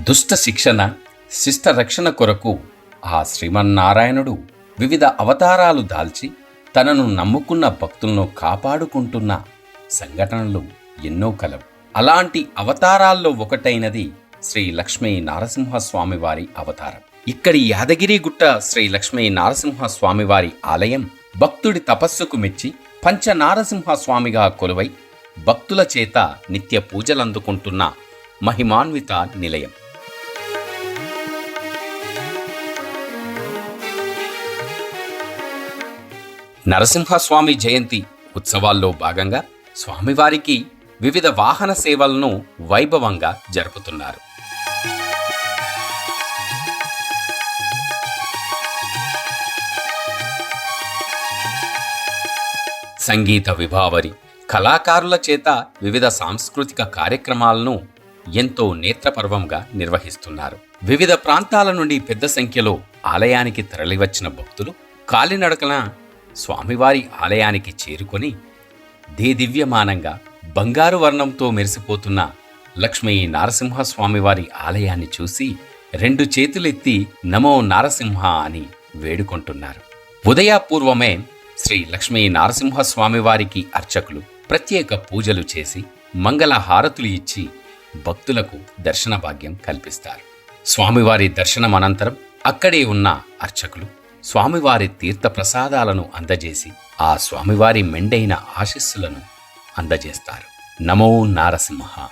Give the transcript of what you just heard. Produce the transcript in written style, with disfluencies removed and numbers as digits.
దుష్ట శిక్షణ, శిష్ట రక్షణ కొరకు ఆ శ్రీమన్నారాయణుడు వివిధ అవతారాలు దాల్చి తనను నమ్ముకున్న భక్తులను కాపాడుకుంటున్న సంఘటనలు ఎన్నో కలవు. అలాంటి అవతారాల్లో ఒకటైనది శ్రీ లక్ష్మీ నారసింహస్వామివారి అవతారం. ఇక్కడి యాదగిరిగుట్ట శ్రీ లక్ష్మీ నారసింహస్వామివారి ఆలయం భక్తుడి తపస్సుకు మెచ్చి పంచనారసింహస్వామిగా కొలువై భక్తుల చేత నిత్య పూజలందుకుంటున్న మహిమాన్విత నిలయం. నరసింహస్వామి జయంతి ఉత్సవాల్లో భాగంగా స్వామివారికి వివిధ వాహన సేవలను వైభవంగా జరుపుతున్నారు. సంగీత విభావరి, కళాకారుల చేత వివిధ సాంస్కృతిక కార్యక్రమాలను ఎంతో నేత్రపర్వంగా నిర్వహిస్తున్నారు. వివిధ ప్రాంతాల నుండి పెద్ద సంఖ్యలో ఆలయానికి తరలివచ్చిన భక్తులు కాలినడకన స్వామివారి ఆలయానికి చేరుకొని దేదివ్యమానంగా బంగారు వర్ణంతో మెరిసిపోతున్న లక్ష్మీ నారసింహస్వామివారి ఆలయాన్ని చూసి రెండు చేతులెత్తి నమో నారసింహ అని వేడుకుంటున్నారు. ఉదయపూర్వమే శ్రీ లక్ష్మీ నారసింహస్వామివారికి అర్చకులు ప్రత్యేక పూజలు చేసి మంగళ హారతులు ఇచ్చి భక్తులకు దర్శన భాగ్యం కల్పిస్తారు. స్వామివారి దర్శనం అనంతరం అక్కడే ఉన్న అర్చకులు స్వామివారి తీర్థ ప్రసాదాలను అందజేసి ఆ స్వామివారి మెండైన ఆశీస్సులను అందజేస్తారు. నమో నారసింహ.